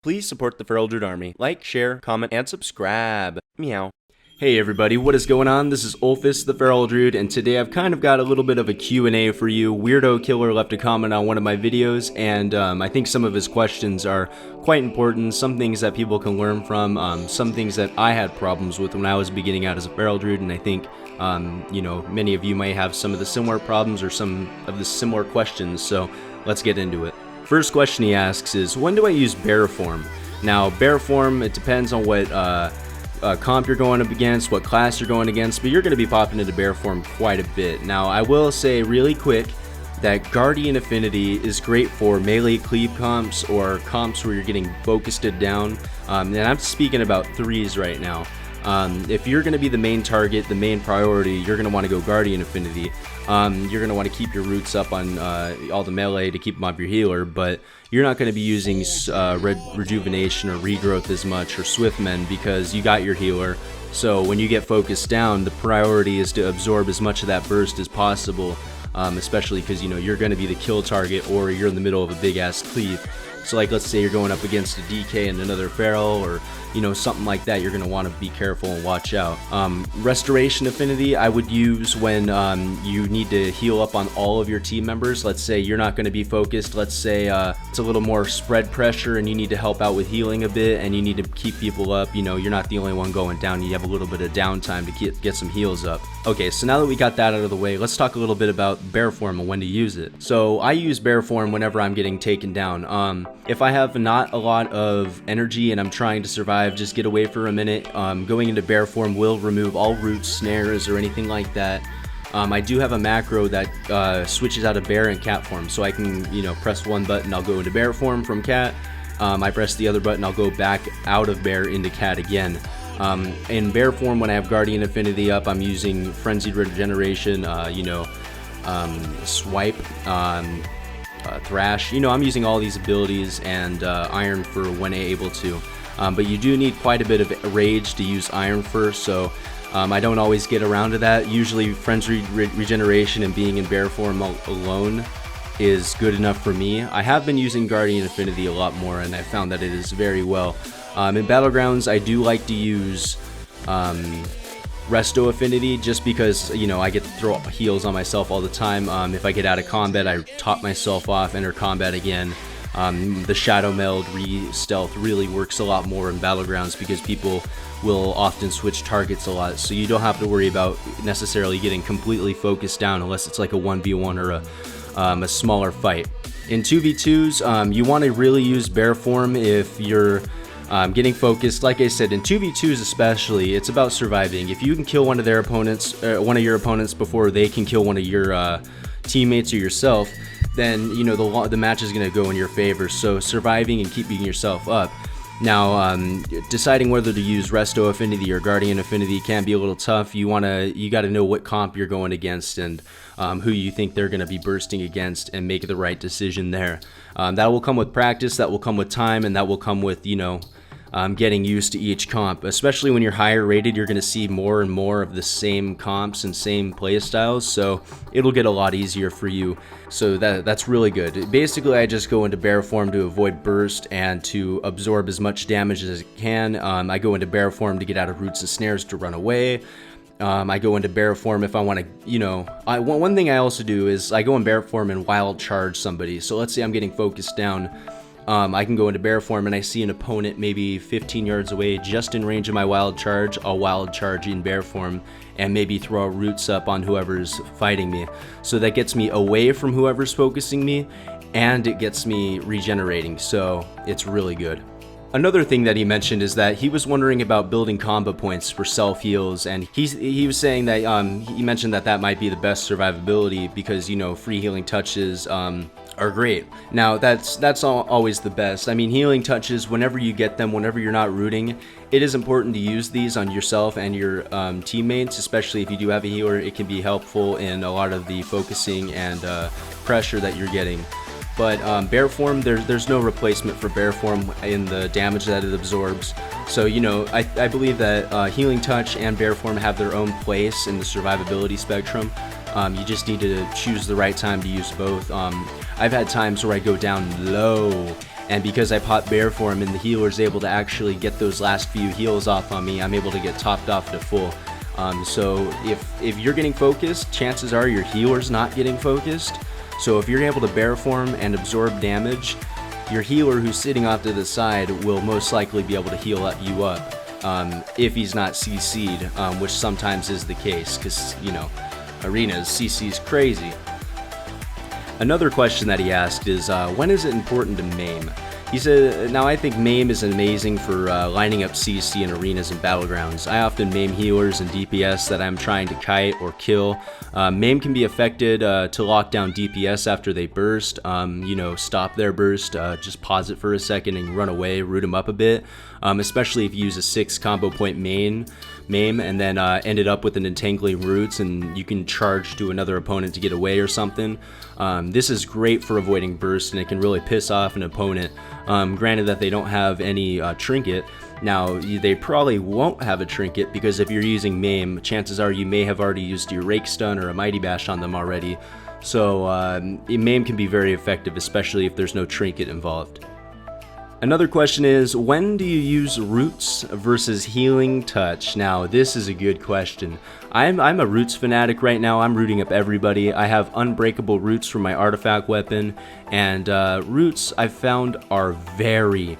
Please support the Feral Druid army. Like, share, comment, and subscribe. Meow. Hey everybody, what is going on? This is Olfis, the Feral Druid, and today I've kind of got a little bit of a Q&A for you. Weirdo Killer left a comment on one of my videos, and I think some of his questions are quite important, some things that people can learn from, some things that I had problems with when I was beginning out as a Feral Druid, and I think, you know, many of you may have some of the similar problems or some of the similar questions, so let's get into it. First question he asks is, when do I use bear form? Now, bear form, it depends on what comp you're going up against, what class you're going against, but you're going to be popping into bear form quite a bit. Now, I will say really quick that Guardian Affinity is great for melee cleave comps or comps where you're getting focused down, and I'm speaking about threes right now. If you're going to be the main target, the main priority, you're going to want to go Guardian Affinity. You're going to want to keep your roots up on all the melee to keep them off your healer, but you're not going to be using Rejuvenation or Regrowth as much, or Swiftmend, because you got your healer. So when you get focused down, the priority is to absorb as much of that burst as possible, especially because, you know, you're going to be the kill target or you're in the middle of a big ass cleave. So like, let's say you're going up against a DK and another Feral, or you know, something like that, you're going to want to be careful and watch out. Restoration Affinity I would use when you need to heal up on all of your team members. Let's say you're not going to be focused. Let's say it's a little more spread pressure and you need to help out with healing a bit and you need to keep people up. You know, you're not the only one going down. You have a little bit of downtime to get some heals up. Okay, so now that we got that out of the way, let's talk a little bit about bear form and when to use it. So I use bear form whenever I'm getting taken down. If I have not a lot of energy and I'm trying to survive, just get away for a minute. Going into bear form will remove all roots, snares, or anything like that. I do have a macro that switches out of bear and cat form, so I can, you know, press one button, I'll go into bear form from cat. I press the other button, I'll go back out of bear into cat again. In bear form, when I have Guardian Affinity up, I'm using Frenzied Regeneration, you know, Swipe, Thrash. You know, I'm using all these abilities, and Iron for when able to. But you do need quite a bit of rage to use Iron first, so I don't always get around to that. Usually Frenzied Regeneration and being in bear form alone is good enough for me. I have been using Guardian Affinity a lot more, and I found that it is very well. In Battlegrounds, I do like to use Resto Affinity, just because, you know, I get to throw heals on myself all the time. If I get out of combat, I top myself off, enter combat again. The Shadow Meld re-stealth really works a lot more in Battlegrounds because people will often switch targets a lot, so you don't have to worry about necessarily getting completely focused down unless it's like a 1v1 or a smaller fight. In 2v2s, you want to really use bear form if you're getting focused. Like I said, in 2v2s especially, it's about surviving. If you can kill one of their opponents, one of your opponents before they can kill one of your teammates or yourself, then, you know, the match is going to go in your favor. So surviving and keeping yourself up. Now, deciding whether to use Resto Affinity or Guardian Affinity can be a little tough. You got to know what comp you're going against and who you think they're going to be bursting against, and make the right decision there. That will come with practice, that will come with time, and that will come with, you know, getting used to each comp. Especially when you're higher rated, you're going to see more and more of the same comps and same play styles, so it'll get a lot easier for you. So that's really good. Basically, I just go into bear form to avoid burst and to absorb as much damage as I can. I go into bear form to get out of roots and snares to run away. I go into bear form if I want to, you know, one thing I also do is I go in bear form and wild charge somebody. So let's say I'm getting focused down. I can go into bear form and I see an opponent maybe 15 yards away, just in range of my wild charge. I'll wild charge in bear form and maybe throw roots up on whoever's fighting me. So that gets me away from whoever's focusing me, and it gets me regenerating, so it's really good. Another thing that he mentioned is that he was wondering about building combo points for self heals, and he was saying that he mentioned that might be the best survivability because, you know, free healing touches are great. Now that's always the best. I mean, healing touches, whenever you get them, whenever you're not rooting, it is important to use these on yourself and your teammates, especially if you do have a healer. It can be helpful in a lot of the focusing and pressure that you're getting. But bear form, there's no replacement for bear form in the damage that it absorbs. So, you know, I believe that healing touch and bear form have their own place in the survivability spectrum. You just need to choose the right time to use both. I've had times where I go down low and because I pop bear for him and the healer's able to actually get those last few heals off on me, I'm able to get topped off to full. So if you're getting focused, chances are your healer's not getting focused. So if you're able to bear form and absorb damage, your healer who's sitting off to the side will most likely be able to heal you up if he's not CC'd, which sometimes is the case because, you know, arenas, CC's crazy. Another question that he asked is, when is it important to maim? He said, now I think maim is amazing for lining up CC in arenas and battlegrounds. I often maim healers and DPS that I'm trying to kite or kill. Maim can be affected to lock down DPS after they burst, you know, stop their burst, just pause it for a second and run away, root them up a bit, especially if you use a 6 combo point maim and then ended up with an entangling roots and you can charge to another opponent to get away or something. This is great for avoiding burst and it can really piss off an opponent. Granted that they don't have any trinket. Now, they probably won't have a trinket because if you're using maim, chances are you may have already used your rake stun or a mighty bash on them already. So maim can be very effective, especially if there's no trinket involved. Another question is, when do you use roots versus healing touch? Now, this is a good question. I'm a roots fanatic right now. I'm rooting up everybody. I have unbreakable roots for my artifact weapon, and roots I've found are very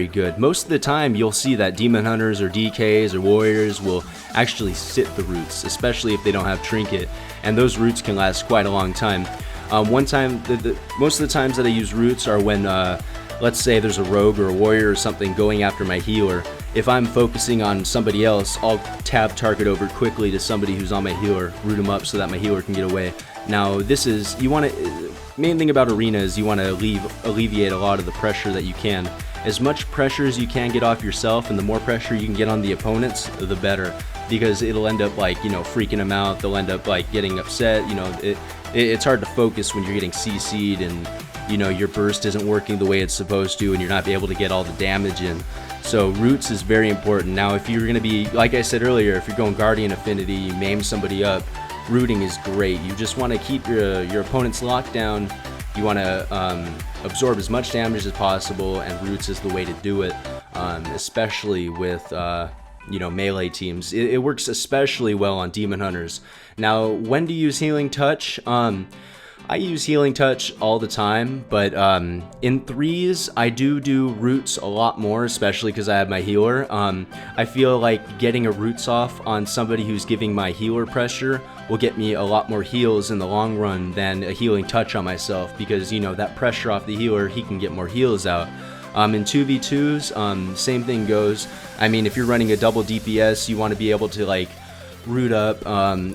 good. Most of the time you'll see that demon hunters or DKs or warriors will actually sit the roots, especially if they don't have trinket, and those roots can last quite a long time. Most of the times that I use roots are when let's say there's a rogue or a warrior or something going after my healer. If I'm focusing on somebody else, I'll tab target over quickly to somebody who's on my healer, root him up so that my healer can get away. Now this is, main thing about arena is you want to alleviate a lot of the pressure that you can. As much pressure as you can get off yourself, and the more pressure you can get on the opponents, the better, because it'll end up like, you know, freaking them out. They'll end up like getting upset. You know, it's hard to focus when you're getting CC'd and, you know, your burst isn't working the way it's supposed to and you're not able to get all the damage in. So roots is very important. Now if you're going to be, like I said earlier, if you're going Guardian Affinity, you maim somebody up, rooting is great. You just want to keep your opponents locked down. You want to absorb as much damage as possible, and roots is the way to do it, especially with you know, melee teams. It works especially well on demon hunters. Now, when do you use healing touch? I use healing touch all the time, but in threes I do roots a lot more, especially because I have my healer. I feel like getting a roots off on somebody who's giving my healer pressure will get me a lot more heals in the long run than a healing touch on myself, because, you know, that pressure off the healer, he can get more heals out. In 2v2s, same thing goes. I mean, if you're running a double DPS, you want to be able to like root up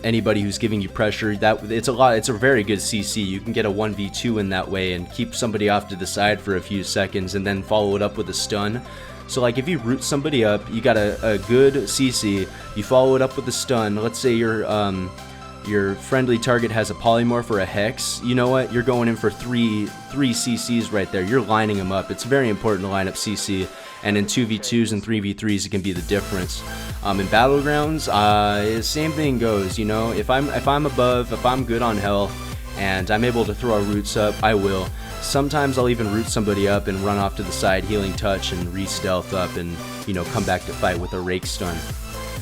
anybody who's giving you pressure. It's a very good CC. You can get a 1v2 in that way and keep somebody off to the side for a few seconds and then follow it up with a stun. So like if you root somebody up, you got a good CC, you follow it up with a stun. Let's say your friendly target has a polymorph or a hex. You know what? You're going in for three CCs right there. You're lining them up. It's very important to line up CC. And in 2v2s and 3v3s, it can be the difference. In battlegrounds, same thing goes. You know, if I'm above, if I'm good on health, and I'm able to throw our roots up, I will. Sometimes I'll even root somebody up and run off to the side, healing touch, and re-stealth up, and, you know, come back to fight with a rake stun.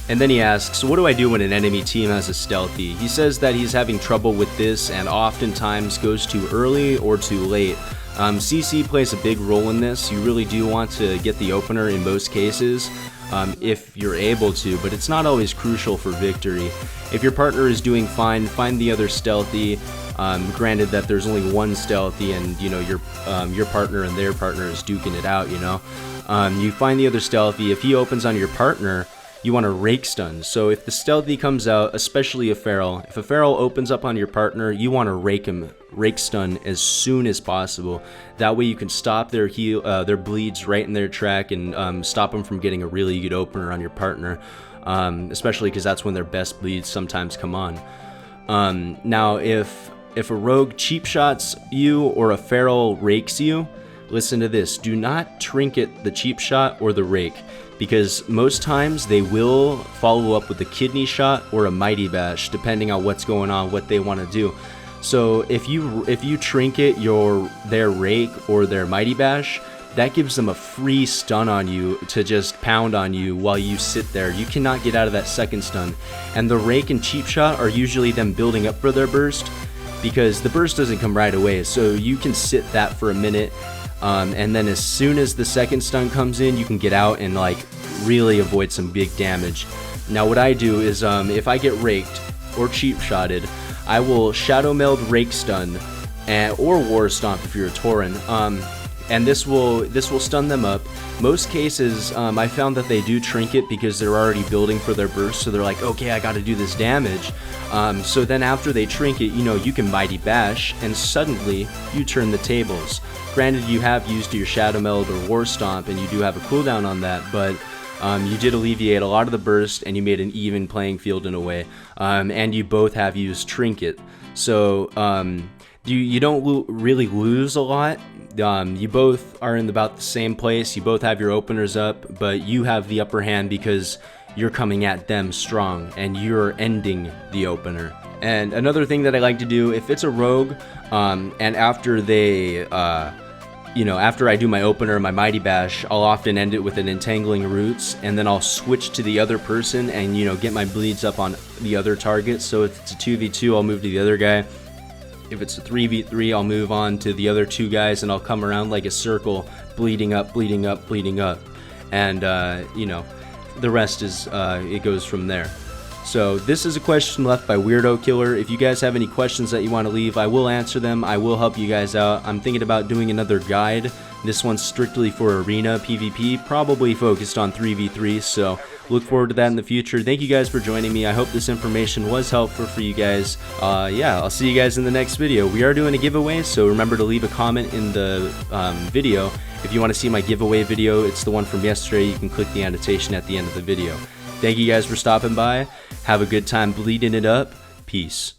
And then he asks, what do I do when an enemy team has a stealthy? He says that he's having trouble with this and oftentimes goes too early or too late. CC plays a big role in this. You really do want to get the opener in most cases, if you're able to, but it's not always crucial for victory. If your partner is doing fine, find the other stealthy. Granted that there's only one stealthy and, you know, your partner and their partner is duking it out, you know. You find the other stealthy. If he opens on your partner, you want to rake stun. So if the stealthy comes out, especially a feral, if a feral opens up on your partner, you want to rake stun as soon as possible. That way you can stop their their bleeds right in their track and stop them from getting a really good opener on your partner, especially because that's when their best bleeds sometimes come on. Now if a rogue cheap shots you or a feral rakes you, listen to this, do not trinket the cheap shot or the rake, because most times they will follow up with a kidney shot or a mighty bash, depending on what's going on, what they want to do. So if you trinket their rake or their mighty bash, that gives them a free stun on you to just pound on you while you sit there. You cannot get out of that second stun. And the rake and cheap shot are usually them building up for their burst, because the burst doesn't come right away, so you can sit that for a minute, and then as soon as the second stun comes in, you can get out and like really avoid some big damage. Now what I do is if I get raked or cheap shotted, I will shadow meld rake stun or war stomp if you're a Tauren, and this will stun them up. Most cases I found that they do trinket because they're already building for their burst, so they're like, okay, I gotta do this damage. So then after they trinket, you know, you can mighty bash and suddenly you turn the tables. Granted, you have used your shadow meld or war stomp and you do have a cooldown on that, but you did alleviate a lot of the burst and you made an even playing field in a way, and you both have used trinket, so you don't really lose a lot. You both are in about the same place, you both have your openers up, but you have the upper hand because you're coming at them strong and you're ending the opener. And another thing that I like to do, if it's a rogue, and after they after I do my opener, my mighty bash, I'll often end it with an entangling roots, and then I'll switch to the other person and, you know, get my bleeds up on the other target. So if it's a 2v2, I'll move to the other guy. If it's a 3v3, I'll move on to the other two guys, and I'll come around like a circle, bleeding up, bleeding up, bleeding up. And, you know, the rest is, it goes from there. So this is a question left by Weirdo Killer. If you guys have any questions that you want to leave, I will answer them. I will help you guys out. I'm thinking about doing another guide. This one's strictly for arena PvP, probably focused on 3v3, so look forward to that in the future. Thank you guys for joining me. I hope this information was helpful for you guys. Yeah, I'll see you guys in the next video. We are doing a giveaway, so remember to leave a comment in the video. If you want to see my giveaway video, it's the one from yesterday. You can click the annotation at the end of the video. Thank you guys for stopping by. Have a good time bleeding it up. Peace.